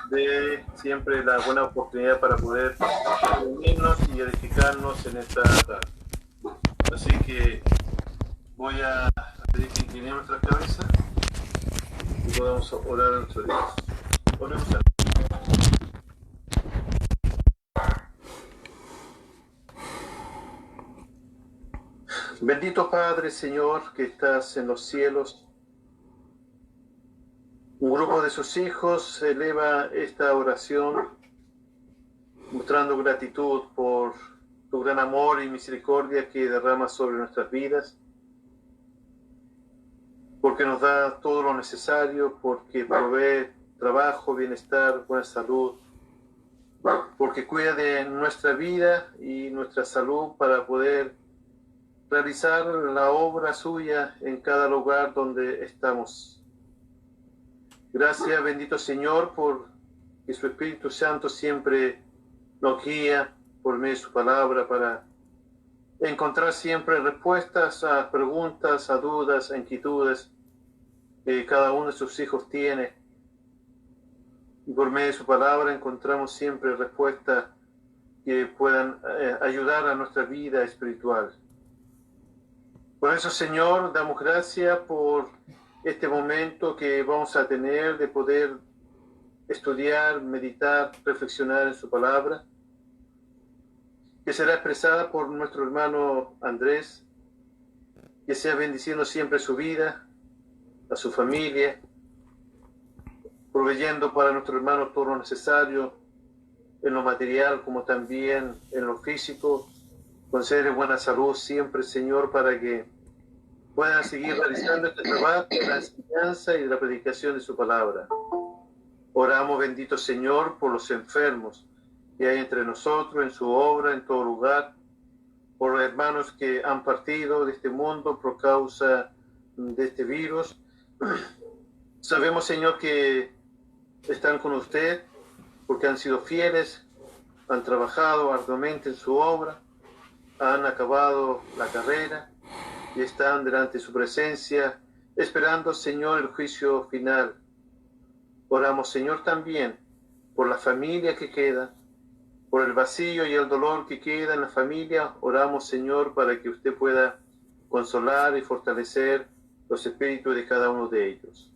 dé siempre la buena oportunidad para poder reunirnos y edificarnos en esta tarde. Así que voy a pedir que inclinemos nuestra cabeza y podamos orar a nuestro Dios. Oremos a Bendito Padre, Señor, que estás en los cielos. Un grupo de sus hijos eleva esta oración mostrando gratitud por tu gran amor y misericordia que derramas sobre nuestras vidas, porque nos da todo lo necesario, porque provee trabajo, bienestar, buena salud, porque cuida de nuestra vida y nuestra salud para poder realizar la obra suya en cada lugar donde estamos. Gracias, bendito Señor, por que su Espíritu Santo siempre nos guía por medio de su palabra para encontrar siempre respuestas a preguntas, a dudas, a inquietudes que cada uno de sus hijos tiene. Y por medio de su palabra encontramos siempre respuestas que puedan ayudar a nuestra vida espiritual. Por eso, Señor, damos gracias por este momento que vamos a tener de poder estudiar, meditar, reflexionar en su palabra, que será expresada por nuestro hermano Andrés, que sea bendiciendo siempre su vida, a su familia, proveyendo para nuestro hermano todo lo necesario en lo material como también en lo físico. Concede buena salud siempre, Señor, para que puedan seguir realizando este trabajo de la enseñanza y de la predicación de su palabra. Oramos, bendito Señor, por los enfermos que hay entre nosotros, en su obra, en todo lugar, por los hermanos que han partido de este mundo por causa de este virus. Sabemos, Señor, que están con usted porque han sido fieles, han trabajado arduamente en su obra, han acabado la carrera y están delante de su presencia, esperando, Señor, el juicio final. Oramos, Señor, también por la familia que queda, por el vacío y el dolor que queda en la familia. Oramos, Señor, para que usted pueda consolar y fortalecer los espíritus de cada uno de ellos.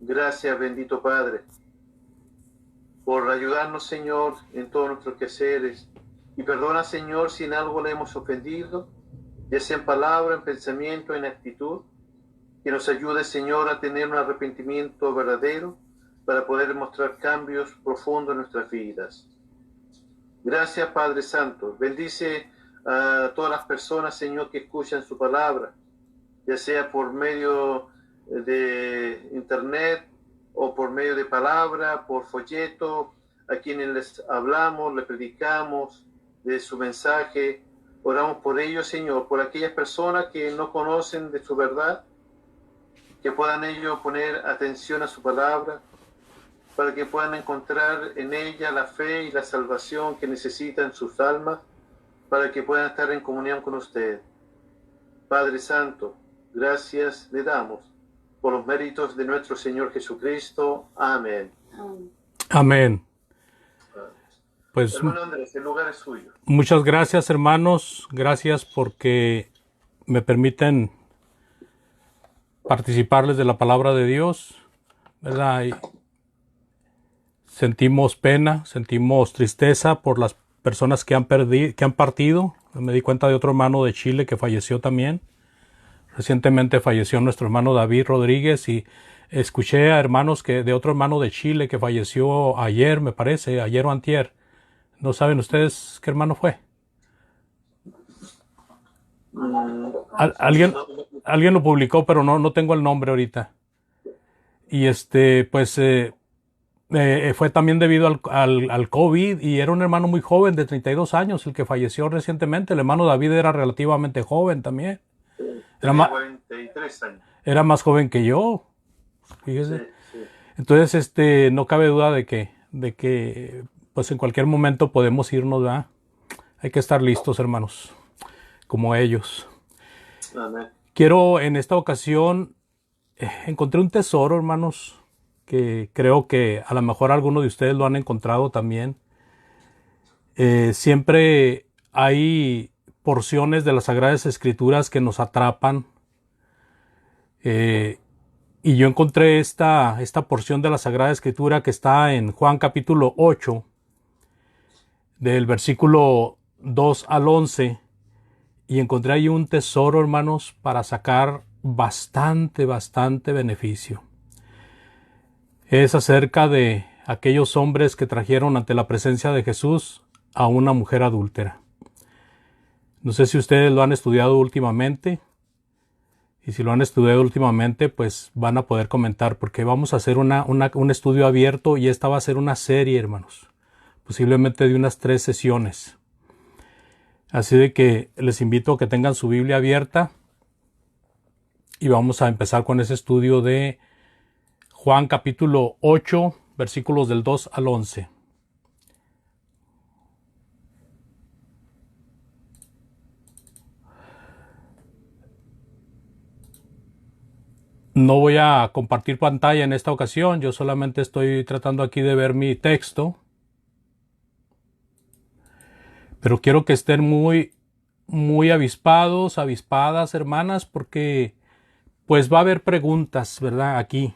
Gracias, bendito Padre, por ayudarnos, Señor, en todos nuestros quehaceres. Y perdona, Señor, si en algo le hemos ofendido, ya sea en palabra, en pensamiento, en actitud. Que nos ayude, Señor, a tener un arrepentimiento verdadero para poder mostrar cambios profundos en nuestras vidas. Gracias, Padre Santo. Bendice a todas las personas, Señor, que escuchan su palabra, ya sea por medio de internet o por medio de palabra, por folleto, a quienes les hablamos, les predicamos de su mensaje. Oramos por ellos, Señor, por aquellas personas que no conocen de su verdad, que puedan ellos poner atención a su palabra, para que puedan encontrar en ella la fe y la salvación que necesitan sus almas, para que puedan estar en comunión con usted. Padre Santo, gracias le damos por los méritos de nuestro Señor Jesucristo. Amén. Amén. Pues, hermano Andrés, el lugar es suyo. Muchas gracias, hermanos. Gracias porque me permiten participarles de la palabra de Dios, ¿verdad? Y sentimos pena, sentimos tristeza por las personas que han partido. Me di cuenta de otro hermano de Chile que falleció también. Recientemente falleció nuestro hermano David Rodríguez y escuché a hermanos de otro hermano de Chile que falleció ayer, me parece, ayer o antier. ¿No saben ustedes qué hermano fue? Alguien lo publicó, pero no tengo el nombre ahorita. Y fue también debido al COVID, y era un hermano muy joven de 32 años el que falleció recientemente. El hermano David era relativamente joven también. Tenía 43 años. Era más joven que yo, fíjese. Sí, sí. Entonces, no cabe duda de que pues en cualquier momento podemos irnos, ¿verdad? Hay que estar listos, hermanos, como ellos. Amén. Quiero en esta ocasión, encontré un tesoro, hermanos, que creo que a lo mejor algunos de ustedes lo han encontrado también. Siempre hay porciones de las Sagradas Escrituras que nos atrapan. Y yo encontré esta porción de la Sagrada Escritura que está en Juan capítulo 8, del versículo 2 al 11. Y encontré ahí un tesoro, hermanos, para sacar bastante beneficio. Es acerca de aquellos hombres que trajeron ante la presencia de Jesús a una mujer adúltera. No sé si ustedes lo han estudiado últimamente. Y si lo han estudiado últimamente, pues van a poder comentar, porque vamos a hacer un estudio abierto y esta va a ser una serie, hermanos. Posiblemente de unas 3 sesiones. Así de que les invito a que tengan su Biblia abierta y vamos a empezar con ese estudio de Juan capítulo 8, versículos del 2 al 11. No voy a compartir pantalla en esta ocasión, yo solamente estoy tratando aquí de ver mi texto. Pero quiero que estén muy avispados, avispadas, hermanas, porque pues va a haber preguntas, ¿verdad? Aquí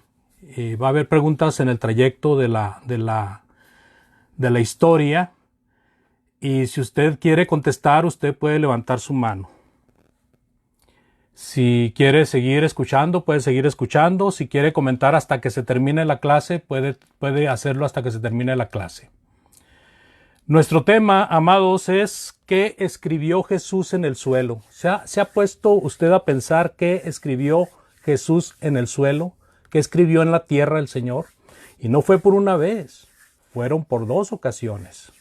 va a haber preguntas en el trayecto de la historia. Y si usted quiere contestar, usted puede levantar su mano. Si quiere seguir escuchando, puede seguir escuchando. Si quiere comentar hasta que se termine la clase, puede hacerlo hasta que se termine la clase. Nuestro tema, amados, es ¿qué escribió Jesús en el suelo? ¿Se ha puesto usted a pensar qué escribió Jesús en el suelo? ¿Qué escribió en la tierra el Señor? Y no fue por una vez, fueron por 2 ocasiones.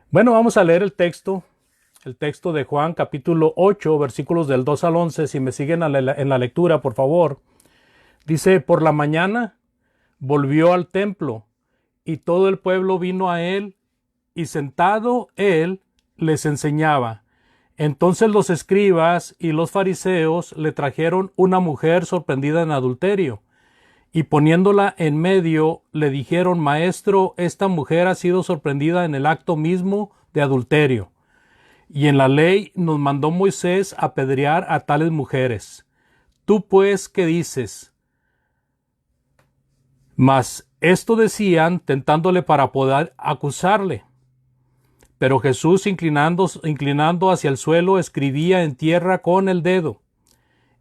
Bueno, vamos a leer el texto de Juan capítulo 8, versículos del 2 al 11. Si me siguen en la lectura, por favor. Dice, por la mañana volvió al templo, y todo el pueblo vino a él, y sentado él les enseñaba. Entonces los escribas y los fariseos le trajeron una mujer sorprendida en adulterio, y poniéndola en medio le dijeron, Maestro, esta mujer ha sido sorprendida en el acto mismo de adulterio. Y en la ley nos mandó Moisés apedrear a tales mujeres. ¿Tú pues qué dices? Mas esto decían, tentándole para poder acusarle. Pero Jesús, inclinando hacia el suelo, escribía en tierra con el dedo.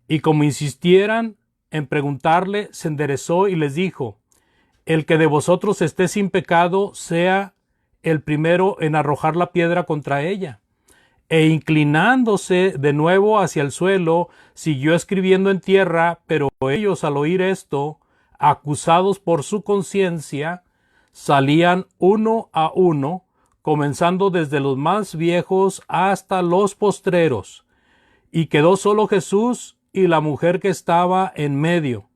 Y como insistieran en preguntarle, se enderezó y les dijo, el que de vosotros esté sin pecado, sea el primero en arrojar la piedra contra ella. E inclinándose de nuevo hacia el suelo, siguió escribiendo en tierra, pero ellos al oír esto, acusados por su conciencia, salían uno a uno, comenzando desde los más viejos hasta los postreros. Y quedó solo Jesús y la mujer que estaba en medio.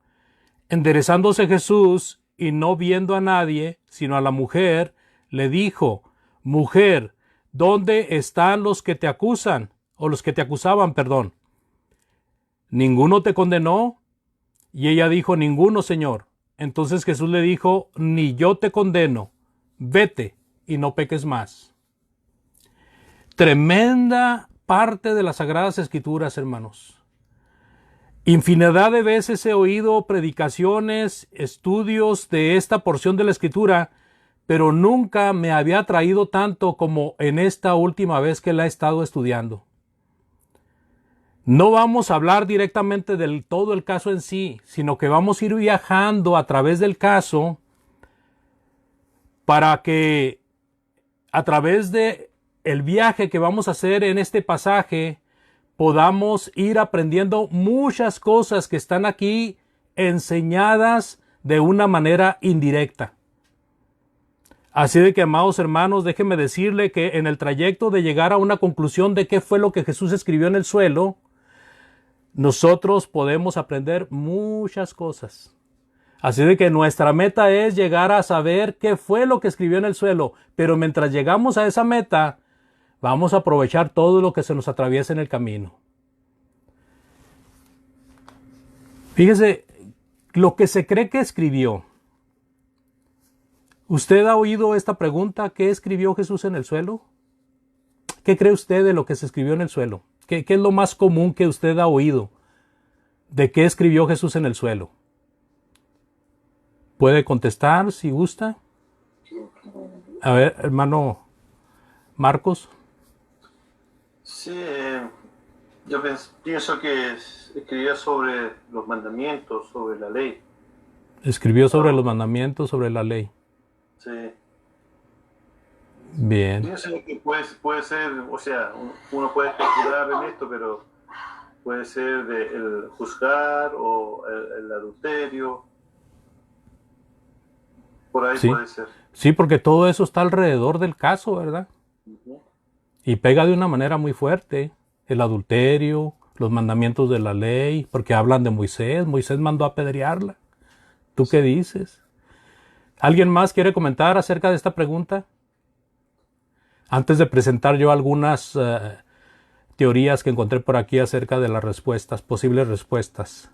Enderezándose Jesús y no viendo a nadie, sino a la mujer, le dijo, Mujer, ¿dónde están los que te acusan? O los que te acusaban, perdón. ¿Ninguno te condenó? Y ella dijo, ninguno, Señor. Entonces Jesús le dijo, ni yo te condeno. Vete y no peques más. Tremenda parte de las Sagradas Escrituras, hermanos. Infinidad de veces he oído predicaciones, estudios de esta porción de la Escritura, pero nunca me había atraído tanto como en esta última vez que la he estado estudiando. No vamos a hablar directamente del todo el caso en sí, sino que vamos a ir viajando a través del caso para que a través de el viaje que vamos a hacer en este pasaje podamos ir aprendiendo muchas cosas que están aquí enseñadas de una manera indirecta. Así de que, amados hermanos, déjenme decirle que en el trayecto de llegar a una conclusión de qué fue lo que Jesús escribió en el suelo, nosotros podemos aprender muchas cosas. Así de que nuestra meta es llegar a saber qué fue lo que escribió en el suelo, pero mientras llegamos a esa meta, vamos a aprovechar todo lo que se nos atraviesa en el camino. Fíjese lo que se cree que escribió. ¿Usted ha oído esta pregunta? ¿Qué escribió Jesús en el suelo? ¿Qué cree usted de lo que se escribió en el suelo? ¿Qué es lo más común que usted ha oído de qué escribió Jesús en el suelo? ¿Puede contestar si gusta? A ver, hermano Marcos. Sí, yo pienso que escribía sobre los mandamientos, sobre la ley. Escribió sobre los mandamientos, sobre la ley. Sí. Bien. Pienso que puede ser, o sea, uno puede especular en esto, pero puede ser el juzgar o el adulterio. Por ahí Sí. puede ser. Sí, porque todo eso está alrededor del caso, ¿verdad? Ujú. Y pega de una manera muy fuerte. El adulterio, los mandamientos de la ley, porque hablan de Moisés. Moisés mandó a apedrearla. ¿Tú qué dices? ¿Alguien más quiere comentar acerca de esta pregunta? Antes de presentar yo algunas teorías que encontré por aquí acerca de las respuestas, posibles respuestas.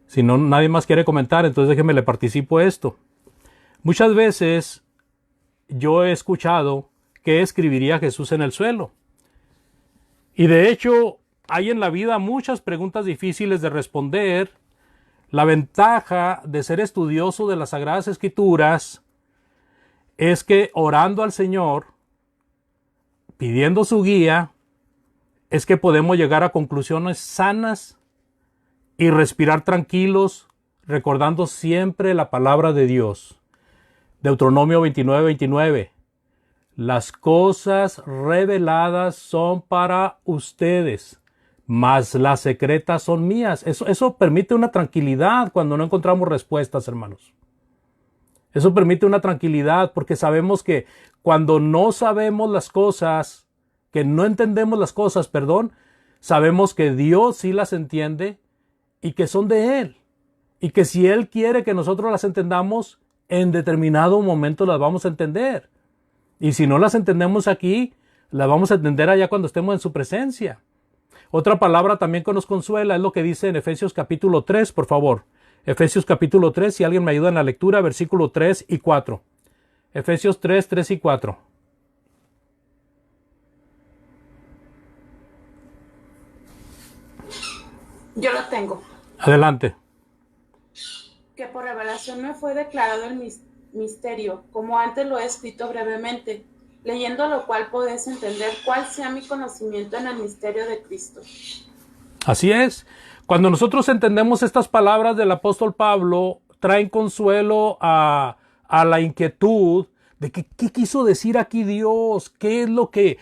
Si no, nadie más quiere comentar, entonces déjeme le participo esto. Muchas veces yo he escuchado que escribiría Jesús en el suelo. Y de hecho, hay en la vida muchas preguntas difíciles de responder. La ventaja de ser estudioso de las Sagradas Escrituras es que orando al Señor, pidiendo su guía, es que podemos llegar a conclusiones sanas y respirar tranquilos, recordando siempre la palabra de Dios. Deuteronomio 29:29. Las cosas reveladas son para ustedes, mas las secretas son mías. Eso permite una tranquilidad cuando no encontramos respuestas, hermanos. Eso permite una tranquilidad porque sabemos que cuando no sabemos las cosas, que no entendemos las cosas, sabemos que Dios sí las entiende y que son de Él. Y que si Él quiere que nosotros las entendamos, en determinado momento las vamos a entender. Y si no las entendemos aquí, las vamos a entender allá cuando estemos en su presencia. Otra palabra también que nos consuela es lo que dice en Efesios capítulo 3, por favor. Efesios capítulo 3, si alguien me ayuda en la lectura, versículo 3 y 4. Efesios 3, 3 y 4. Yo lo tengo. Adelante. Que por revelación me fue declarado el misterio, como antes lo he escrito brevemente, leyendo lo cual podéis entender cuál sea mi conocimiento en el misterio de Cristo. Así es. Cuando nosotros entendemos estas palabras del apóstol Pablo, traen consuelo a la inquietud de que, qué quiso decir aquí Dios, qué es lo que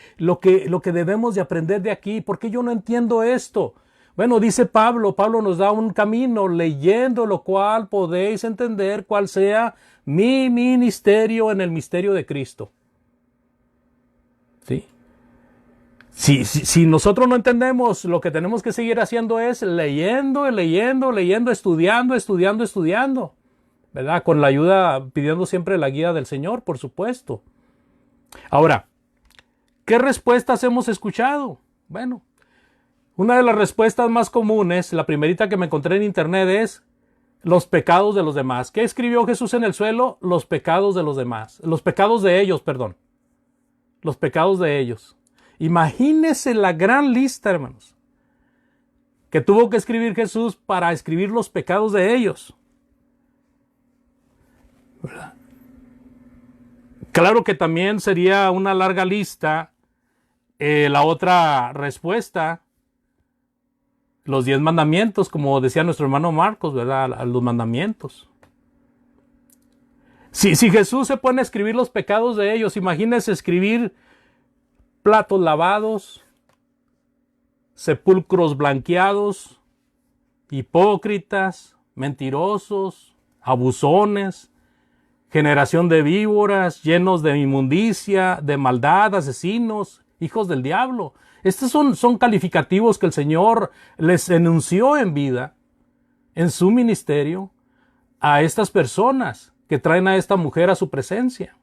debemos de aprender de aquí, por qué yo no entiendo esto. Bueno, dice Pablo nos da un camino, leyendo lo cual podéis entender cuál sea mi ministerio en el misterio de Cristo. ¿Sí? Si nosotros no entendemos, lo que tenemos que seguir haciendo es leyendo, estudiando, ¿verdad? Con la ayuda, pidiendo siempre la guía del Señor, por supuesto. Ahora, ¿qué respuestas hemos escuchado? Bueno, una de las respuestas más comunes, la primerita que me encontré en internet es los pecados de los demás. ¿Qué escribió Jesús en el suelo? Los pecados de los demás. Los pecados de ellos, perdón. Los pecados de ellos. Imagínense la gran lista, hermanos, que tuvo que escribir Jesús para escribir los pecados de ellos. ¿Verdad? Claro que también sería una larga lista la otra respuesta, los 10 mandamientos, como decía nuestro hermano Marcos, ¿verdad? Los mandamientos. Si Jesús se pone a escribir los pecados de ellos, imagínense escribir platos lavados, sepulcros blanqueados, hipócritas, mentirosos, abusones, generación de víboras, llenos de inmundicia, de maldad, asesinos, hijos del diablo. Estos son calificativos que el Señor les enunció en vida, en su ministerio, a estas personas que traen a esta mujer a su presencia.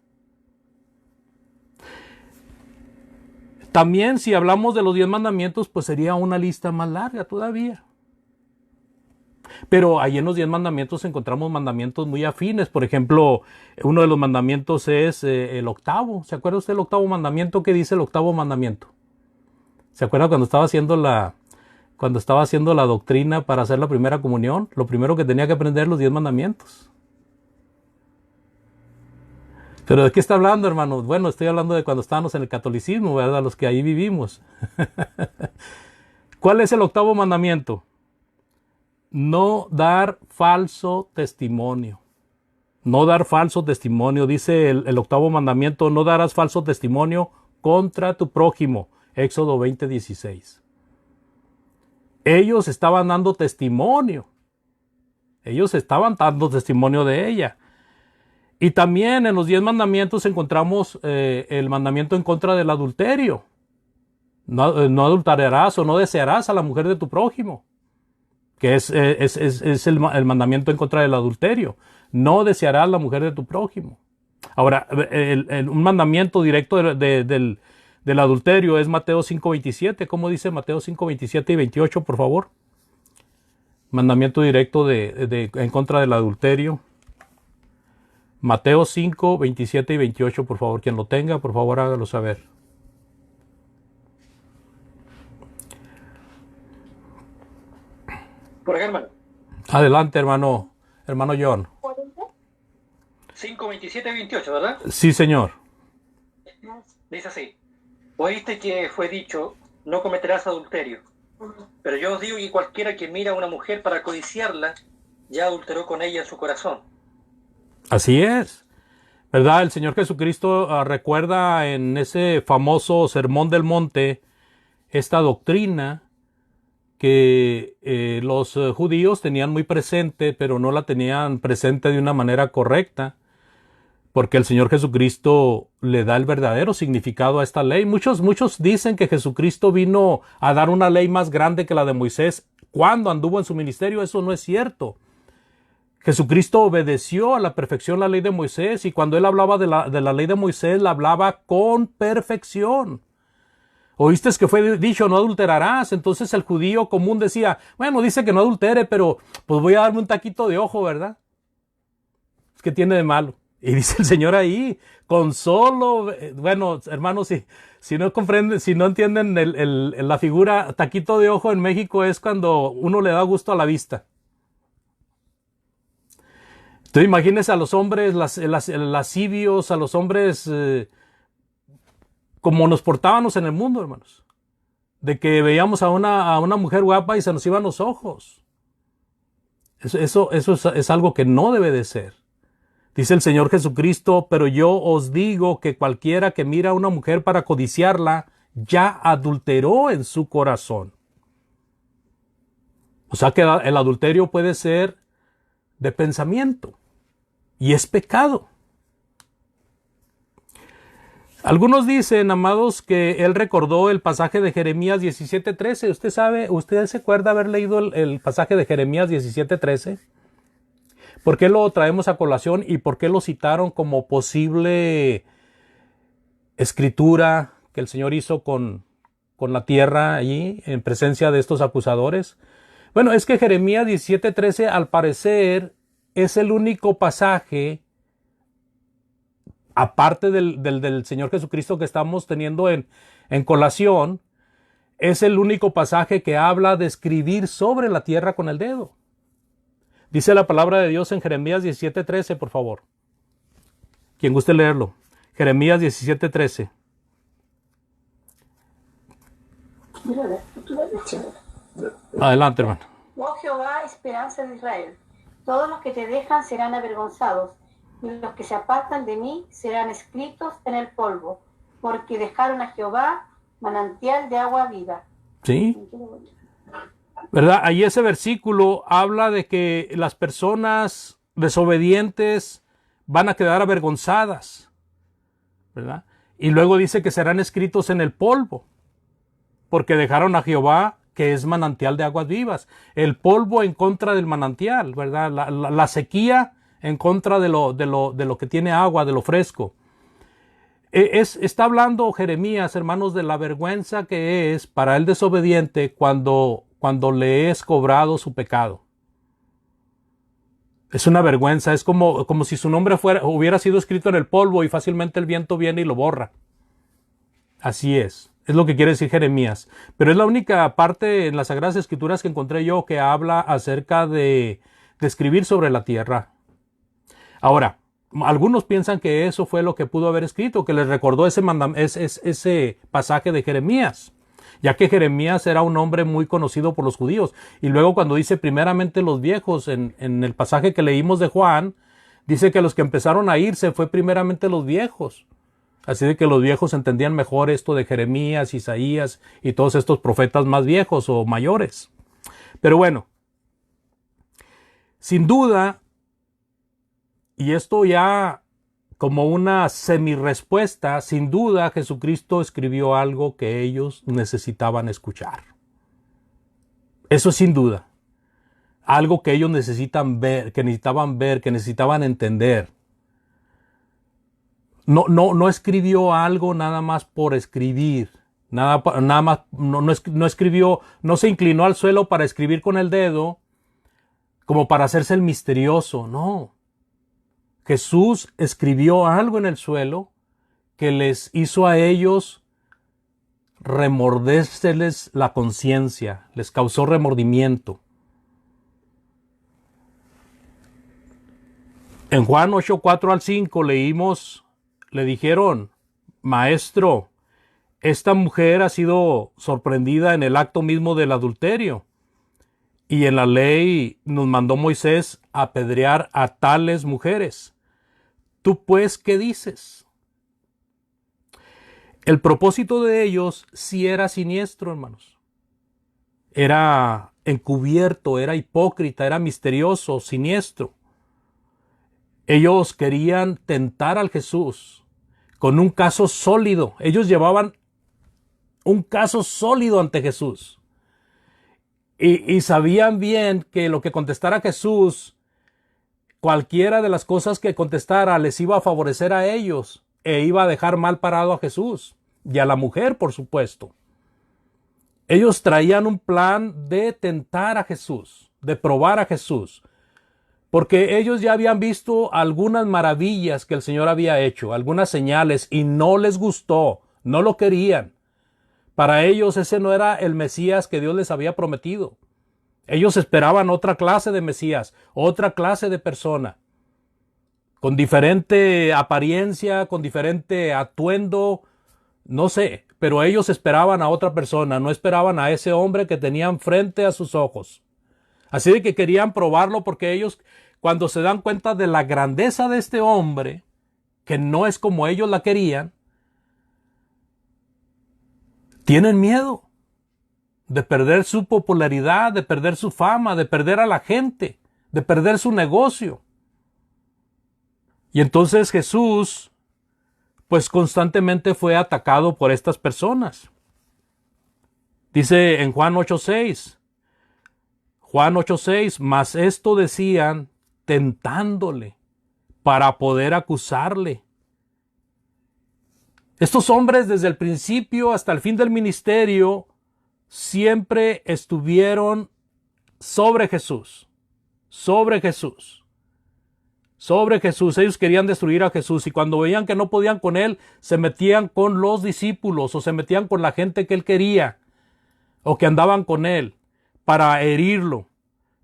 También, si hablamos de los 10 mandamientos, pues sería una lista más larga todavía. Pero ahí en los 10 mandamientos encontramos mandamientos muy afines. Por ejemplo, uno de los mandamientos es el octavo. ¿Se acuerda usted del octavo mandamiento? ¿Qué dice el octavo mandamiento? ¿Se acuerda cuando estaba haciendo la doctrina para hacer la primera comunión? Lo primero que tenía que aprender los 10 mandamientos. ¿Pero de qué está hablando, hermanos? Bueno, estoy hablando de cuando estábamos en el catolicismo, ¿verdad? Los que ahí vivimos. ¿Cuál es el octavo mandamiento? No dar falso testimonio. No dar falso testimonio. Dice el octavo mandamiento, no darás falso testimonio contra tu prójimo. Éxodo 20:16. Ellos estaban dando testimonio. Ellos estaban dando testimonio de ella. Y también en los 10 mandamientos encontramos el mandamiento en contra del adulterio. No adulterarás o no desearás a la mujer de tu prójimo, que es el mandamiento en contra del adulterio. No desearás a la mujer de tu prójimo. Ahora, un mandamiento directo del adulterio es Mateo 5:27. ¿Cómo dice Mateo 5:27 y 28, por favor? Mandamiento directo en contra del adulterio. Mateo 5:27 y 28, por favor. Quien lo tenga, por favor, hágalo saber. Por acá, hermano. Adelante, hermano John. 5, 27 y 28, ¿verdad? Sí, señor. Dice así: oíste que fue dicho, no cometerás adulterio. Pero yo os digo que cualquiera que mira a una mujer para codiciarla, ya adulteró con ella en su corazón. Así es, ¿verdad? El Señor Jesucristo recuerda en ese famoso Sermón del Monte esta doctrina que los judíos tenían muy presente, pero no la tenían presente de una manera correcta, porque el Señor Jesucristo le da el verdadero significado a esta ley. Muchos dicen que Jesucristo vino a dar una ley más grande que la de Moisés cuando anduvo en su ministerio. Eso no es cierto. Jesucristo obedeció a la perfección la ley de Moisés, y cuando él hablaba de la ley de Moisés, la hablaba con perfección. Oíste que fue dicho, no adulterarás. Entonces el judío común decía, bueno, dice que no adultere, pero pues voy a darme un taquito de ojo, ¿verdad? ¿Qué tiene de malo? Y dice el Señor ahí, con solo, bueno, hermanos, si no comprenden, si no entienden la figura, taquito de ojo en México es cuando uno le da gusto a la vista. Entonces imagínense a los hombres lascivios, a los hombres como nos portábamos en el mundo, hermanos. De que veíamos a una mujer guapa y se nos iban los ojos. Eso es algo que no debe de ser. Dice el Señor Jesucristo, pero yo os digo que cualquiera que mira a una mujer para codiciarla, ya adulteró en su corazón. O sea que el adulterio puede ser de pensamiento. Y es pecado. Algunos dicen, amados, que él recordó el pasaje de Jeremías 17:13. ¿Usted se acuerda haber leído el pasaje de Jeremías 17:13? ¿Por qué lo traemos a colación y por qué lo citaron como posible escritura que el Señor hizo con la tierra allí en presencia de estos acusadores? Bueno, es que Jeremías 17:13 al parecer es el único pasaje, aparte del Señor Jesucristo que estamos teniendo en colación, es el único pasaje que habla de escribir sobre la tierra con el dedo. Dice la palabra de Dios en Jeremías 17:13, por favor. Quien guste leerlo. Jeremías 17:13. Adelante, hermano. Oh Jehová, esperanza de Israel, todos los que te dejan serán avergonzados, y los que se apartan de mí serán escritos en el polvo, porque dejaron a Jehová manantial de agua viva. Sí. ¿Verdad? Ahí ese versículo habla de que las personas desobedientes van a quedar avergonzadas, ¿verdad? Y luego dice que serán escritos en el polvo, porque dejaron a Jehová, que es manantial de aguas vivas. El polvo en contra del manantial, ¿verdad? La sequía en contra de lo que tiene agua, de lo fresco. Está hablando Jeremías, hermanos, de la vergüenza que es para el desobediente cuando le es cobrado su pecado. Es una vergüenza, es como si su nombre hubiera sido escrito en el polvo y fácilmente el viento viene y lo borra. Así es lo que quiere decir Jeremías. Pero es la única parte en las Sagradas Escrituras que encontré yo que habla acerca de escribir sobre la tierra. Ahora, algunos piensan que eso fue lo que pudo haber escrito, que les recordó ese pasaje de Jeremías, ya que Jeremías era un hombre muy conocido por los judíos. Y luego cuando dice primeramente los viejos, en el pasaje que leímos de Juan, dice que los que empezaron a irse fue primeramente los viejos. Así de que los viejos entendían mejor esto de Jeremías, Isaías y todos estos profetas más viejos o mayores. Pero bueno, sin duda, y esto ya como una semi-respuesta, sin duda Jesucristo escribió algo que ellos necesitaban escuchar. Eso sin duda. Algo que ellos necesitaban ver, que necesitaban entender. No escribió algo nada más por escribir. Nada más, no escribió, no se inclinó al suelo para escribir con el dedo, como para hacerse el misterioso, no. Jesús escribió algo en el suelo que les hizo a ellos remordérseles la conciencia, les causó remordimiento. En Juan 8, 4 al 5 leímos, le dijeron, Maestro, esta mujer ha sido sorprendida en el acto mismo del adulterio. Y en la ley nos mandó Moisés apedrear a tales mujeres. ¿Tú pues qué dices? El propósito de ellos sí era siniestro, hermanos. Era encubierto, era hipócrita, era misterioso, siniestro. Ellos querían tentar al Jesús con un caso sólido. Ellos llevaban un caso sólido ante Jesús. Y sabían bien que lo que contestara Jesús, cualquiera de las cosas que contestara les iba a favorecer a ellos e iba a dejar mal parado a Jesús y a la mujer, por supuesto. Ellos traían un plan de tentar a Jesús, de probar a Jesús, porque ellos ya habían visto algunas maravillas que el Señor había hecho, algunas señales, y no les gustó, no lo querían. Para ellos ese no era el Mesías que Dios les había prometido. Ellos esperaban otra clase de Mesías, otra clase de persona, con diferente apariencia, con diferente atuendo, no sé, pero ellos esperaban a otra persona, no esperaban a ese hombre que tenían frente a sus ojos. Así de que querían probarlo porque ellos, cuando se dan cuenta de la grandeza de este hombre, que no es como ellos la querían, tienen miedo de perder su popularidad, de perder su fama, de perder a la gente, de perder su negocio. Y entonces Jesús, pues constantemente fue atacado por estas personas. Dice en Juan 8:6, mas esto decían tentándole para poder acusarle. Estos hombres desde el principio hasta el fin del ministerio siempre estuvieron sobre Jesús, sobre Jesús, sobre Jesús. Ellos querían destruir a Jesús y cuando veían que no podían con él, se metían con los discípulos o se metían con la gente que él quería o que andaban con él para herirlo.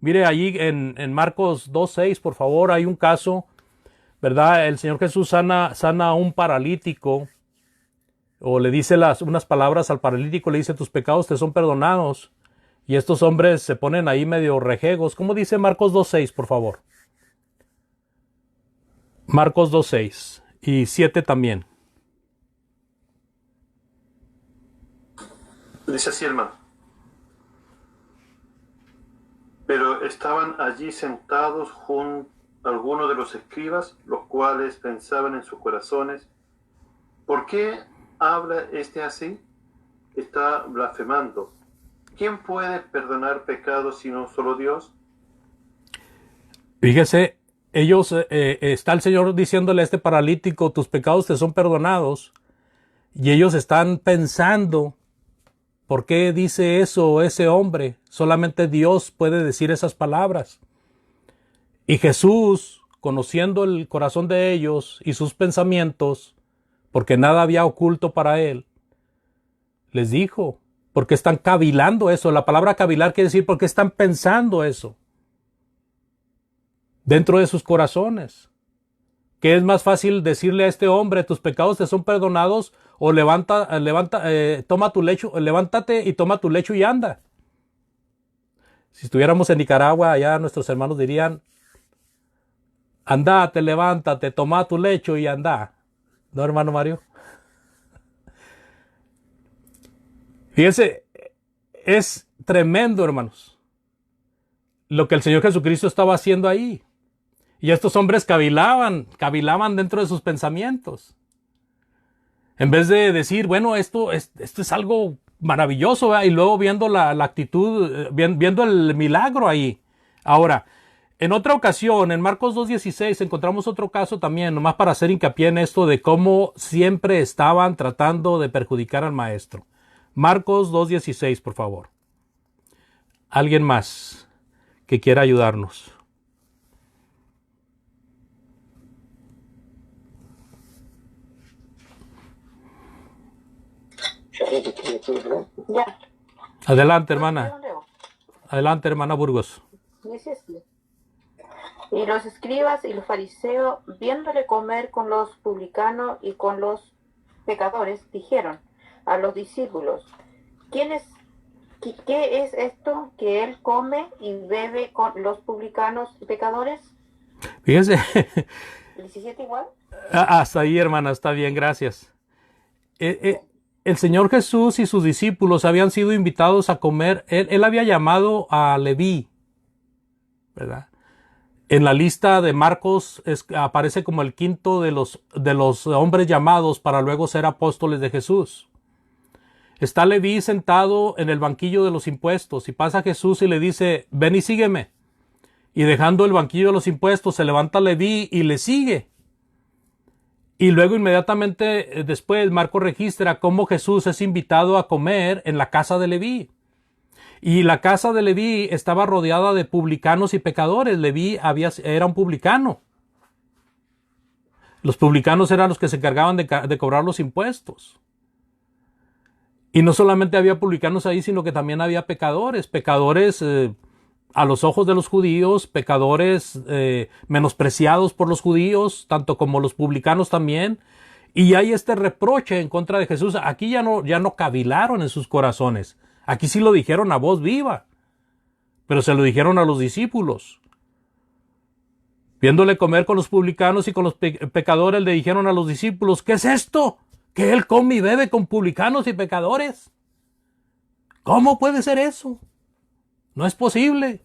Mire allí en Marcos 2:6, por favor, hay un caso, ¿verdad? El Señor Jesús sana a un paralítico. O le dice unas palabras al paralítico, le dice, tus pecados te son perdonados. Y estos hombres se ponen ahí medio rejegos. ¿Cómo dice Marcos 2:6, por favor? Marcos 2:6 y 7 también. Dice así, hermano. Pero estaban allí sentados algunos de los escribas, los cuales pensaban en sus corazones, ¿por qué habla así? Está blasfemando. ¿Quién puede perdonar pecados sino solo Dios? Fíjese, ellos, está el Señor diciéndole a este paralítico, tus pecados te son perdonados. Y ellos están pensando, ¿por qué dice eso ese hombre? Solamente Dios puede decir esas palabras. Y Jesús, conociendo el corazón de ellos y sus pensamientos, porque nada había oculto para él, les dijo, ¿por qué están cavilando eso? La palabra cavilar quiere decir, ¿por qué están pensando eso? Dentro de sus corazones. ¿Qué es más fácil decirle a este hombre, tus pecados te son perdonados, o toma tu lecho, levántate y toma tu lecho y anda? Si estuviéramos en Nicaragua, allá nuestros hermanos dirían, andate, levántate, toma tu lecho y anda. ¿No, hermano Mario? Fíjense, es tremendo, hermanos, lo que el Señor Jesucristo estaba haciendo ahí. Y estos hombres cavilaban dentro de sus pensamientos. En vez de decir, bueno, esto es algo maravilloso, ¿verdad? Y luego viendo la actitud, viendo el milagro ahí. Ahora, en otra ocasión, en Marcos 2:16, encontramos otro caso también, nomás para hacer hincapié en esto de cómo siempre estaban tratando de perjudicar al maestro. Marcos 2:16, por favor. ¿Alguien más que quiera ayudarnos? Ya. Adelante, hermana. Adelante, hermana Burgos. Dice así. Y los escribas y los fariseos, viéndole comer con los publicanos y con los pecadores, dijeron a los discípulos, ¿qué es esto que él come y bebe con los publicanos y pecadores? Fíjense. 17 igual. Hasta ahí, hermana, está bien, gracias. El Señor Jesús y sus discípulos habían sido invitados a comer. Él había llamado a Leví, ¿verdad? En la lista de Marcos aparece como el quinto de los hombres llamados para luego ser apóstoles de Jesús. Está Leví sentado en el banquillo de los impuestos y pasa Jesús y le dice, ven y sígueme. Y dejando el banquillo de los impuestos se levanta Leví y le sigue. Y luego inmediatamente después Marcos registra cómo Jesús es invitado a comer en la casa de Leví. Y la casa de Leví estaba rodeada de publicanos y pecadores. Leví era un publicano. Los publicanos eran los que se encargaban de cobrar los impuestos. Y no solamente había publicanos ahí, sino que también había pecadores. Pecadores a los ojos de los judíos, pecadores menospreciados por los judíos, tanto como los publicanos también. Y hay este reproche en contra de Jesús. Aquí ya no cavilaron en sus corazones. Aquí sí lo dijeron a voz viva, pero se lo dijeron a los discípulos. Viéndole comer con los publicanos y con los pecadores, le dijeron a los discípulos, ¿qué es esto? ¿Que él come y bebe con publicanos y pecadores? ¿Cómo puede ser eso? No es posible.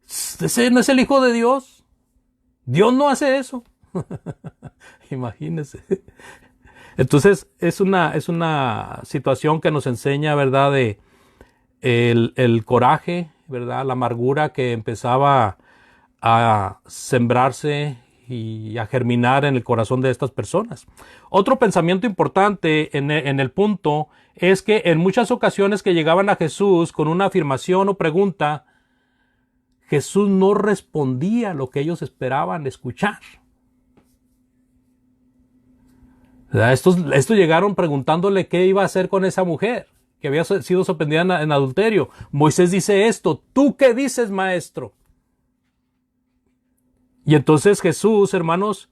Ese no es el Hijo de Dios. Dios no hace eso. Imagínense. Entonces es una situación que nos enseña, ¿verdad? De el coraje, ¿verdad? La amargura que empezaba a sembrarse y a germinar en el corazón de estas personas. Otro pensamiento importante en el punto es que en muchas ocasiones que llegaban a Jesús con una afirmación o pregunta, Jesús no respondía lo que ellos esperaban escuchar. Estos llegaron preguntándole qué iba a hacer con esa mujer que había sido sorprendida en adulterio. Moisés dice esto, ¿tú qué dices, maestro? Y entonces Jesús, hermanos,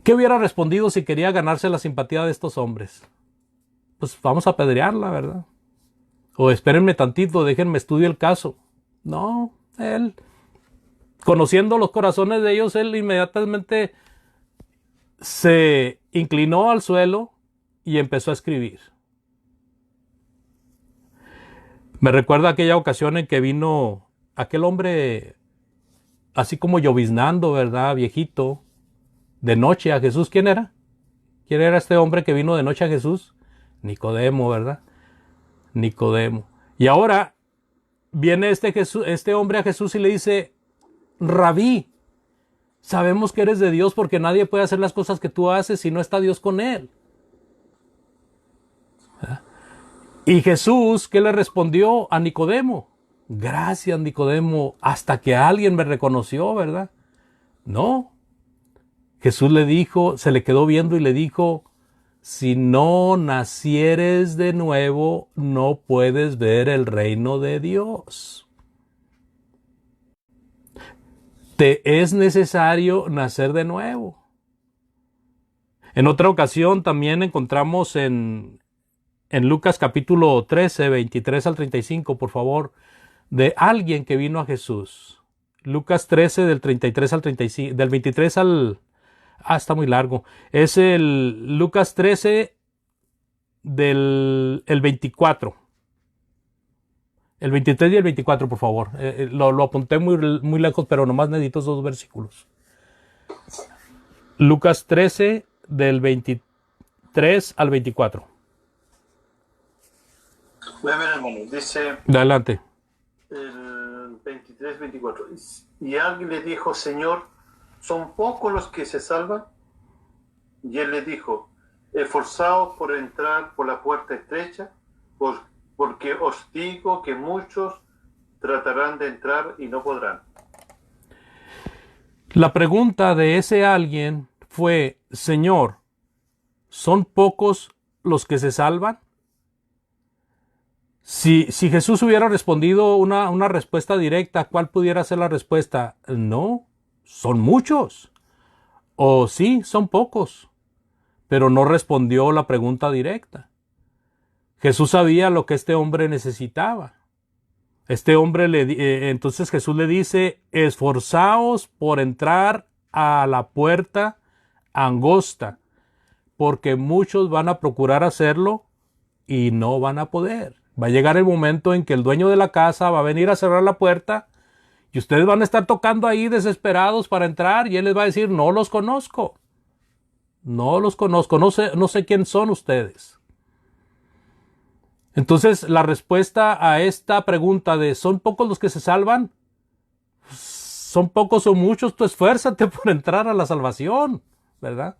¿qué hubiera respondido si quería ganarse la simpatía de estos hombres? Pues vamos a apedrearla, ¿verdad? O espérenme tantito, déjenme estudiar el caso. No, él, conociendo los corazones de ellos, él inmediatamente se inclinó al suelo y empezó a escribir. Me recuerda aquella ocasión en que vino aquel hombre así como lloviznando, ¿verdad? Viejito, de noche a Jesús. ¿Quién era? ¿Quién era este hombre que vino de noche a Jesús? Nicodemo, ¿verdad? Nicodemo. Y ahora viene este hombre a Jesús y le dice, Rabí, sabemos que eres de Dios porque nadie puede hacer las cosas que tú haces si no está Dios con él. ¿Verdad? Y Jesús, ¿qué le respondió a Nicodemo? gracias Nicodemo, hasta que alguien me reconoció, ¿verdad? No. Jesús le dijo, se le quedó viendo y le dijo, si no nacieres de nuevo, no puedes ver el reino de Dios. Te es necesario nacer de nuevo. En otra ocasión también encontramos en Lucas capítulo 13, 23 al 35, por favor, de alguien que vino a Jesús. Lucas 13 del 33 al 35, del 23 al... está muy largo. Es el Lucas 13 del el 24. El 23 y el 24, por favor. Lo apunté muy lejos, pero nomás necesito 2 versículos. Lucas 13 del 23 al 24. Voy a ver, hermano. Dice Adelante. el 23-24. Y alguien le dijo, Señor, ¿son pocos los que se salvan? Y él le dijo, esforzaos por entrar por la puerta estrecha, porque os digo que muchos tratarán de entrar y no podrán. La pregunta de ese alguien fue, Señor, ¿son pocos los que se salvan? Si Jesús hubiera respondido una respuesta directa, ¿cuál pudiera ser la respuesta? No, son muchos. O sí, son pocos. Pero no respondió la pregunta directa. Jesús sabía lo que este hombre necesitaba. Este hombre entonces Jesús le dice, esforzaos por entrar a la puerta angosta, porque muchos van a procurar hacerlo y no van a poder. Va a llegar el momento en que el dueño de la casa va a venir a cerrar la puerta y ustedes van a estar tocando ahí desesperados para entrar y él les va a decir, no los conozco. No los conozco, no sé quién son ustedes. Entonces, la respuesta a esta pregunta de ¿son pocos los que se salvan? ¿Son pocos o muchos? Tú esfuérzate por entrar a la salvación, ¿verdad?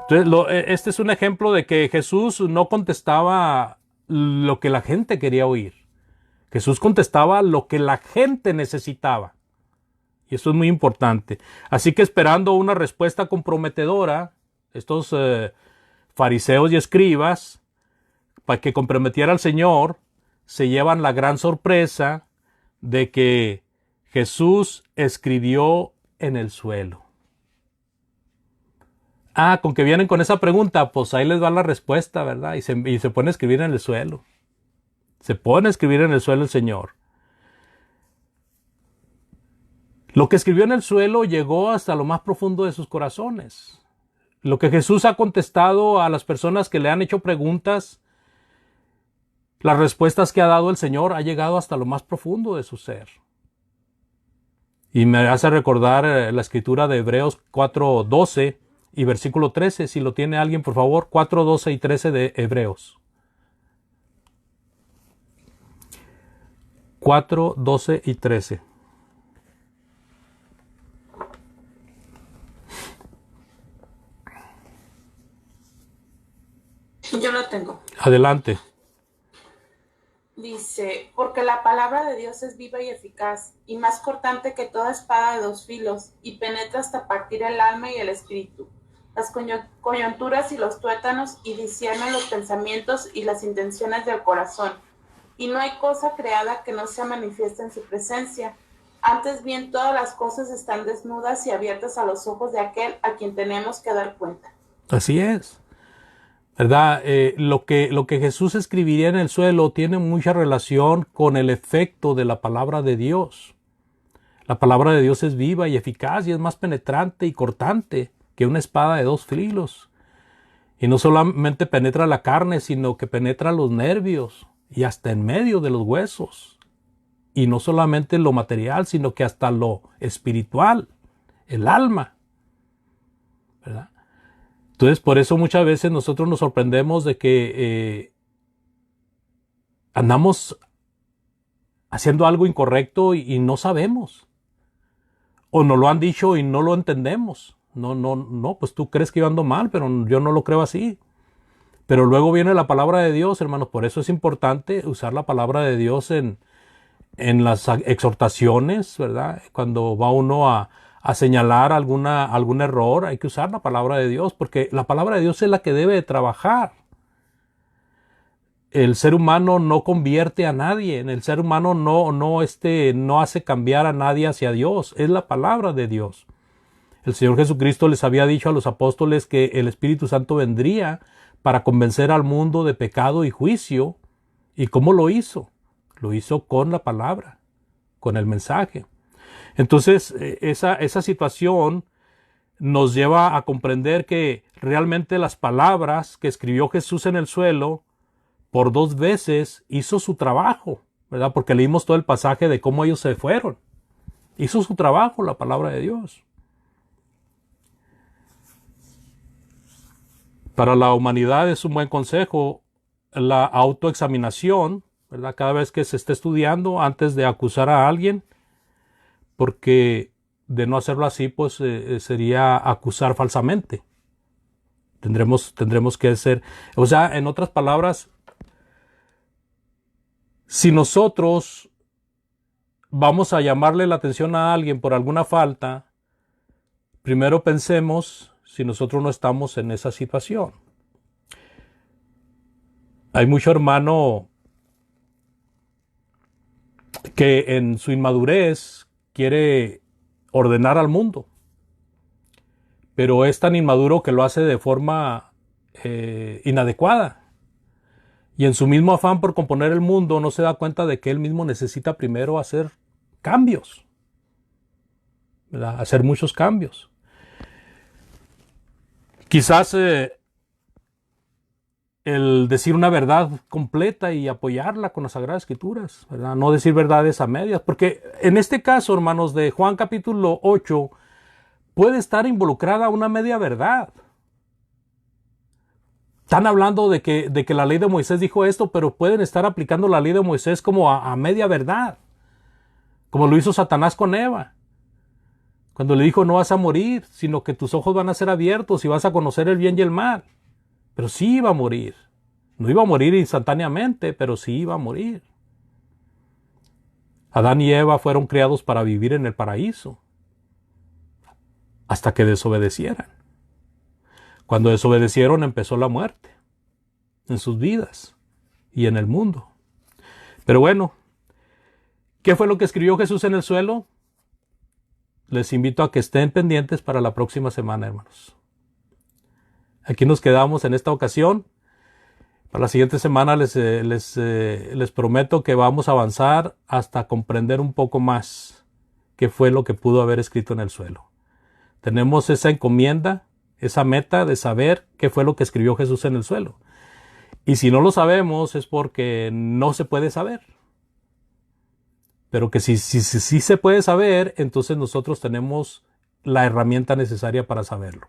Entonces, este es un ejemplo de que Jesús no contestaba lo que la gente quería oír. Jesús contestaba lo que la gente necesitaba. Y eso es muy importante. Así que esperando una respuesta comprometedora, estos fariseos y escribas, para que comprometiera al Señor, se llevan la gran sorpresa de que Jesús escribió en el suelo. Con que vienen con esa pregunta, pues ahí les va la respuesta, ¿verdad? Y se pone a escribir en el suelo. Se pone a escribir en el suelo el Señor. Lo que escribió en el suelo llegó hasta lo más profundo de sus corazones. Lo que Jesús ha contestado a las personas que le han hecho preguntas, las respuestas que ha dado el Señor ha llegado hasta lo más profundo de su ser. Y me hace recordar la escritura de Hebreos 4:12 y versículo 13. Si lo tiene alguien, por favor, 4:12 y 13 de Hebreos. 4:12 y 13. Yo lo tengo. Adelante. Dice, porque la palabra de Dios es viva y eficaz, y más cortante que toda espada de 2 filos, y penetra hasta partir el alma y el espíritu, las coyunturas y los tuétanos, y discierne los pensamientos y las intenciones del corazón. Y no hay cosa creada que no sea manifiesta en su presencia. Antes bien, todas las cosas están desnudas y abiertas a los ojos de aquel a quien tenemos que dar cuenta. Así es. ¿Verdad? Lo que Jesús escribiría en el suelo tiene mucha relación con el efecto de la palabra de Dios. La palabra de Dios es viva y eficaz y es más penetrante y cortante que una espada de 2 filos. Y no solamente penetra la carne, sino que penetra los nervios y hasta en medio de los huesos. Y no solamente lo material, sino que hasta lo espiritual, el alma. ¿Verdad? Entonces, por eso muchas veces nosotros nos sorprendemos de que andamos haciendo algo incorrecto y no sabemos. O nos lo han dicho y no lo entendemos. No, pues tú crees que yo ando mal, pero yo no lo creo así. Pero luego viene la palabra de Dios, hermanos. Por eso es importante usar la palabra de Dios en en las exhortaciones, ¿verdad? Cuando va uno a señalar algún error, hay que usar la palabra de Dios, porque la palabra de Dios es la que debe de trabajar. El ser humano no convierte a nadie, el ser humano no hace cambiar a nadie hacia Dios, es la palabra de Dios. El Señor Jesucristo les había dicho a los apóstoles que el Espíritu Santo vendría para convencer al mundo de pecado y juicio. ¿Y cómo lo hizo? Lo hizo con la palabra, con el mensaje. Entonces, esa situación nos lleva a comprender que realmente las palabras que escribió Jesús en el suelo, por 2 veces hizo su trabajo, ¿verdad? Porque leímos todo el pasaje de cómo ellos se fueron. Hizo su trabajo la palabra de Dios. Para la humanidad es un buen consejo la autoexaminación, ¿verdad? Cada vez que se esté estudiando antes de acusar a alguien, porque de no hacerlo así, pues sería acusar falsamente. Tendremos que ser, o sea, en otras palabras, si nosotros vamos a llamarle la atención a alguien por alguna falta, primero pensemos si nosotros no estamos en esa situación. Hay mucho hermano que en su inmadurez quiere ordenar al mundo, pero es tan inmaduro que lo hace de forma inadecuada. Y en su mismo afán por componer el mundo no se da cuenta de que él mismo necesita primero hacer cambios, ¿verdad? Hacer muchos cambios. Quizás el decir una verdad completa y apoyarla con las Sagradas Escrituras, ¿verdad? No decir verdades a medias, porque en este caso, hermanos, de Juan capítulo 8, puede estar involucrada una media verdad. Están hablando de que la ley de Moisés dijo esto, pero pueden estar aplicando la ley de Moisés como a media verdad, como lo hizo Satanás con Eva, cuando le dijo no vas a morir, sino que tus ojos van a ser abiertos y vas a conocer el bien y el mal. Pero sí iba a morir. No iba a morir instantáneamente, pero sí iba a morir. Adán y Eva fueron creados para vivir en el paraíso, hasta que desobedecieran. Cuando desobedecieron empezó la muerte en sus vidas y en el mundo. Pero bueno, ¿qué fue lo que escribió Jesús en el suelo? Les invito a que estén pendientes para la próxima semana, hermanos. Aquí nos quedamos en esta ocasión. Para la siguiente semana les prometo que vamos a avanzar hasta comprender un poco más qué fue lo que pudo haber escrito en el suelo. Tenemos esa encomienda, esa meta de saber qué fue lo que escribió Jesús en el suelo. Y si no lo sabemos es porque no se puede saber. Pero que si se puede saber, entonces nosotros tenemos la herramienta necesaria para saberlo.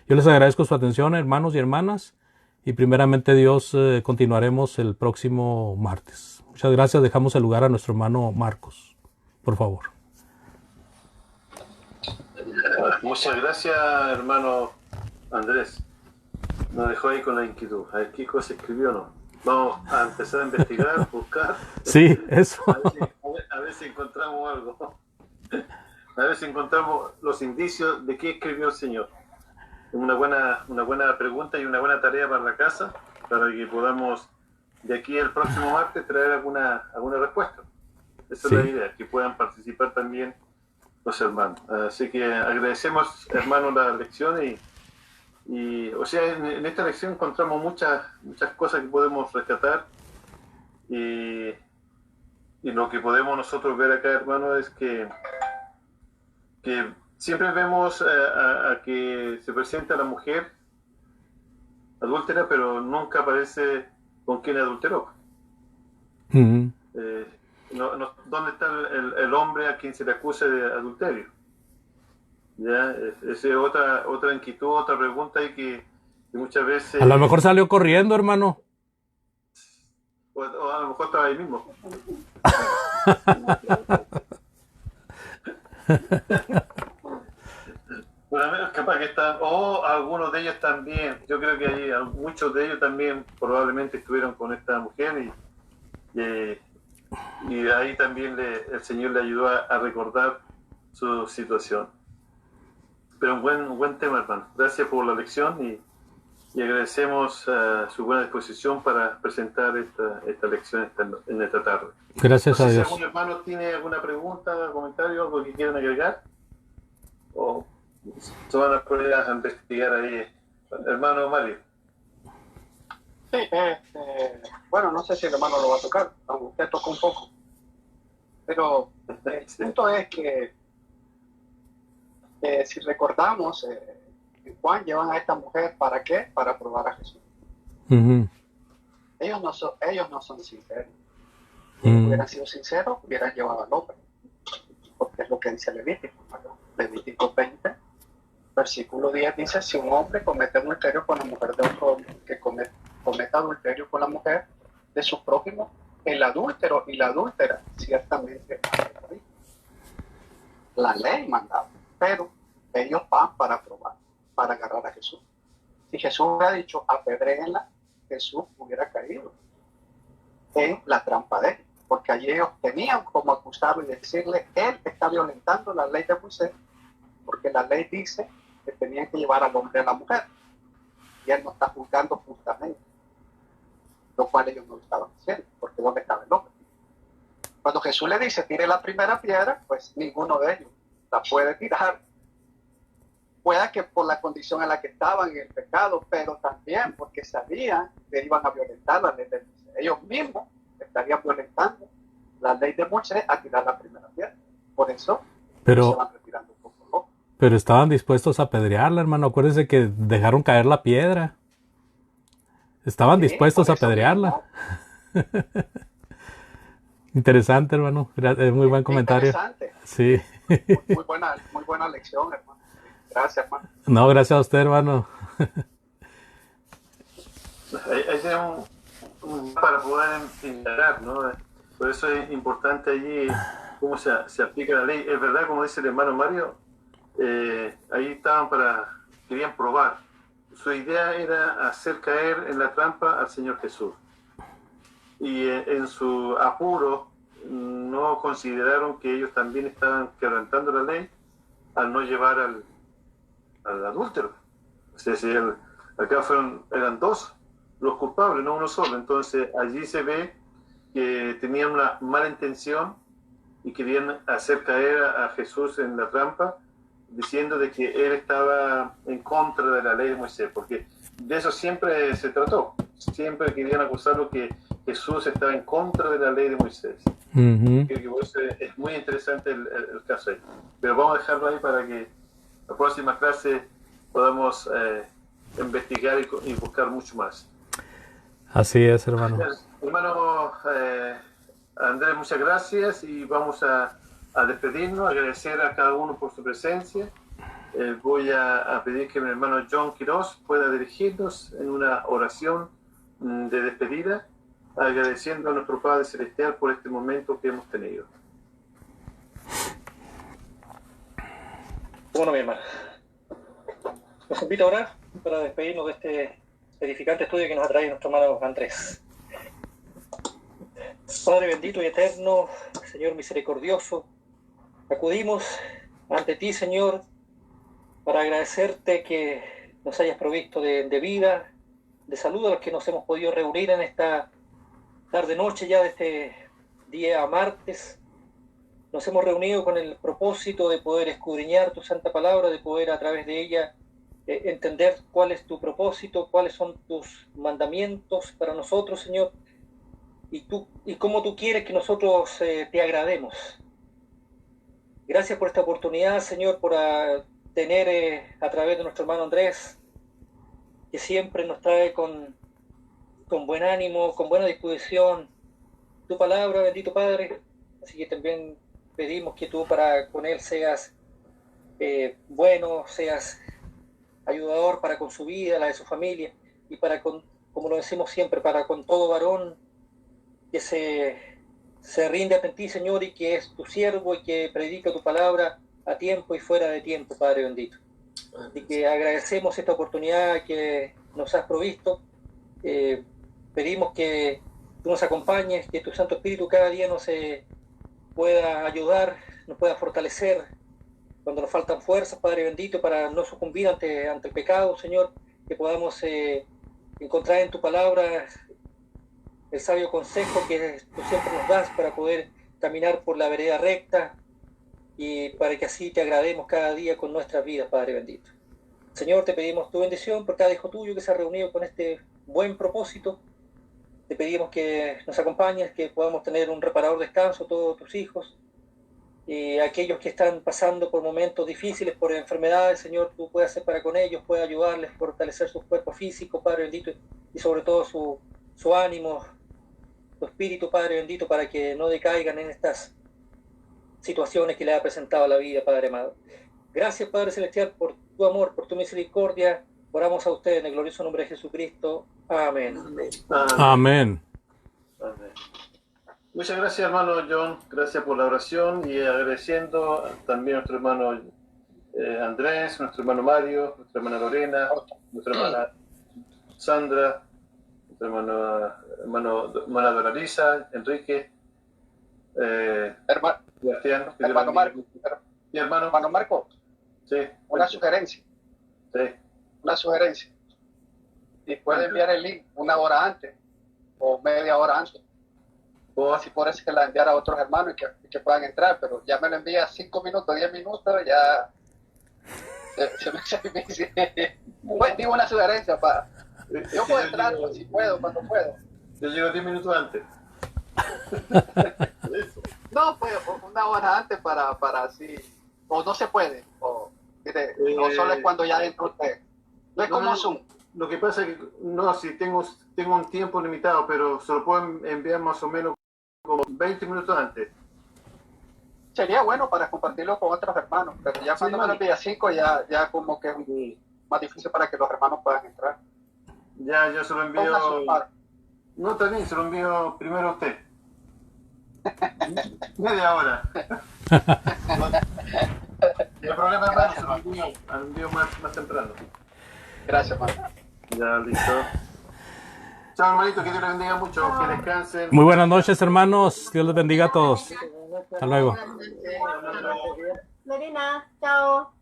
Yo les agradezco su atención, hermanos y hermanas, y primeramente Dios continuaremos el próximo martes. Muchas gracias. Dejamos el lugar a nuestro hermano Marcos, por favor. Muchas gracias, hermano Andrés. Nos dejó ahí con la inquietud. A ver qué cosa escribió o no. Vamos a empezar a investigar, buscar. Sí, eso. A ver si encontramos algo. A ver si encontramos los indicios de qué escribió el Señor. Una buena pregunta y una buena tarea para la casa, para que podamos de aquí el próximo martes traer alguna respuesta. Esa Sí. es la idea, que puedan participar también los hermanos. Así que agradecemos, hermanos, la lección y o sea, en esta lección encontramos muchas cosas que podemos rescatar y lo que podemos nosotros ver acá, hermanos, es que siempre vemos a que se presenta la mujer adúltera, pero nunca aparece con quién adulteró. Uh-huh. ¿Dónde está el hombre a quien se le acusa de adulterio? ¿Ya? Esa es otra inquietud, otra pregunta y que muchas veces... A lo mejor salió corriendo, hermano. O a lo mejor estaba ahí mismo. Bueno, capaz que están, o algunos de ellos también. Yo creo que muchos de ellos también probablemente estuvieron con esta mujer y y ahí también el Señor le ayudó a recordar su situación. Pero un buen tema, hermano. Gracias por la lección y agradecemos su buena disposición para presentar esta lección en esta tarde. Gracias a Si Dios. algún hermano tiene alguna pregunta, comentario, algo que quieran agregar, o se van a poner a investigar ahí. Hermano Mario. Sí, bueno, no sé si el hermano lo va a tocar, aunque usted tocó un poco. Pero el punto es que si recordamos, en Juan llevan a esta mujer, ¿para qué? Para probar a Jesús. Ujú. Ellos no son sinceros. Si hubieran sido sinceros, hubieran llevado al hombre. Porque es lo que dice Levítico. Levítico 20, versículo 10 dice, si un hombre comete adulterio con la mujer de otro hombre, que cometa adulterio con la mujer de su prójimo, el adúltero y la adúltera ciertamente van a morir. La ley mandaba, pero ellos van para probar, para agarrar a Jesús. Si Jesús hubiera dicho apedréenla, Jesús hubiera caído en la trampa de él, porque allí ellos tenían como acusarlo y decirle, él está violentando la ley de Moisés, porque la ley dice que tenían que llevar al hombre a la mujer, y él no está juzgando justamente, lo cual ellos no lo estaban haciendo, porque ¿dónde estaba el hombre? Cuando Jesús le dice, tire la primera piedra, pues ninguno de ellos la puede tirar. Pueda que por la condición en la que estaban en el pecado, pero también porque sabían que iban a violentar la ley de Moisés. Ellos mismos estarían violentando la ley de Moisés a tirar la primera piedra. Por eso se van retirando un poco locos. Pero estaban dispuestos a apedrearla, hermano. Acuérdense que dejaron caer la piedra. Estaban dispuestos a apedrearla. Interesante, hermano. Muy buen comentario. Interesante. Sí. Muy buena lección, hermano. Gracias, hermano. No, gracias a usted, hermano. Ahí tenemos para poder indagar, ¿no? Por eso es importante allí cómo se aplica la ley. Es verdad, como dice el hermano Mario, ahí estaban querían probar. Su idea era hacer caer en la trampa al Señor Jesús. Y en su apuro no consideraron que ellos también estaban quebrantando la ley al no llevar al adúltero. O sea, acá eran dos los culpables, no uno solo. Entonces allí se ve que tenían una mala intención y querían hacer caer a Jesús en la trampa, diciendo de que él estaba en contra de la ley de Moisés, porque de eso siempre se trató. Siempre querían acusarlo que Jesús estaba en contra de la ley de Moisés. Uh-huh. Creo que por eso es muy interesante el caso ahí. Pero vamos a dejarlo ahí para que la próxima clase podamos investigar y buscar mucho más. Así es, hermano. Hermano Andrés, muchas gracias y vamos a despedirnos, agradecer a cada uno por su presencia. Voy a pedir que mi hermano John Quiroz pueda dirigirnos en una oración de despedida, agradeciendo a nuestro Padre Celestial por este momento que hemos tenido. Bueno, mi hermano, los invito a orar para despedirnos de este edificante estudio que nos ha traído nuestro hermano Andrés. Padre bendito y eterno, Señor misericordioso, acudimos ante ti, Señor, para agradecerte que nos hayas provisto de vida, de salud a los que nos hemos podido reunir en esta tarde-noche ya de este día martes. Nos hemos reunido con el propósito de poder escudriñar tu santa palabra, de poder a través de ella entender cuál es tu propósito, cuáles son tus mandamientos para nosotros, Señor, y cómo tú quieres que nosotros te agrademos. Gracias por esta oportunidad, Señor, por tener a través de nuestro hermano Andrés, que siempre nos trae con buen ánimo, con buena disposición, tu palabra, bendito Padre. Así que también pedimos que tú con él seas bueno, seas ayudador para con su vida, la de su familia, y como lo decimos siempre, para con todo varón que se rinde ante ti, Señor, y que es tu siervo y que predica tu palabra a tiempo y fuera de tiempo, Padre bendito. Así que agradecemos esta oportunidad que nos has provisto. Pedimos que tú nos acompañes, que tu Santo Espíritu cada día nos pueda ayudar, nos pueda fortalecer cuando nos faltan fuerzas, Padre bendito, para no sucumbir ante el pecado, Señor, que podamos encontrar en tu palabra el sabio consejo que tú siempre nos das para poder caminar por la vereda recta y para que así te agrademos cada día con nuestras vidas, Padre bendito. Señor, te pedimos tu bendición por cada hijo tuyo que se ha reunido con este buen propósito. Te pedimos que nos acompañes, que podamos tener un reparador descanso todos tus hijos. Y aquellos que están pasando por momentos difíciles, por enfermedades, Señor, tú puedes hacer para con ellos, puedes ayudarles, fortalecer su cuerpo físico, Padre bendito, y sobre todo su ánimo, su espíritu, Padre bendito, para que no decaigan en estas situaciones que le ha presentado la vida, Padre amado. Gracias, Padre Celestial, por tu amor, por tu misericordia. Oramos a usted en el glorioso nombre de Jesucristo. Amén. Amén. Amén. Muchas gracias, hermano John. Gracias por la oración y agradeciendo también a nuestro hermano Andrés, nuestro hermano Mario, nuestra hermana Lorena, nuestra hermana Sandra, nuestra hermana Doralisa, Enrique, Sebastián, hermano Marco. ¿Y hermano? Hermano Marco, Sí. una sugerencia. Sí. Una sugerencia. Y puede enviar el link una hora antes o media hora antes. Así por eso que la enviar a otros hermanos y que puedan entrar, pero ya me lo envía 5 minutos, 10 minutos, ya se me hace difícil. Pues digo una sugerencia para. Yo puedo entrar, pues, si puedo, cuando puedo. Yo llego 10 minutos antes. No, pues una hora antes para así. O no se puede. O no solo es cuando ya entra usted. No es como Zoom. Lo que pasa es que, no, si tengo un tiempo limitado, pero se lo puedo enviar más o menos como 20 minutos antes. Sería bueno para compartirlo con otros hermanos, pero ya cuando me lo envía 5 ya como que es más difícil para que los hermanos puedan entrar. Ya, yo se lo envío. No, está bien, se lo envío primero a usted. Media hora. El problema es más, se lo envío más temprano. Gracias, hermano. Ya, listo. Chao, hermanito, que Dios les bendiga mucho, que descansen. Muy buenas noches, hermanos. Dios les bendiga a todos. Hasta luego. Lorena, chao.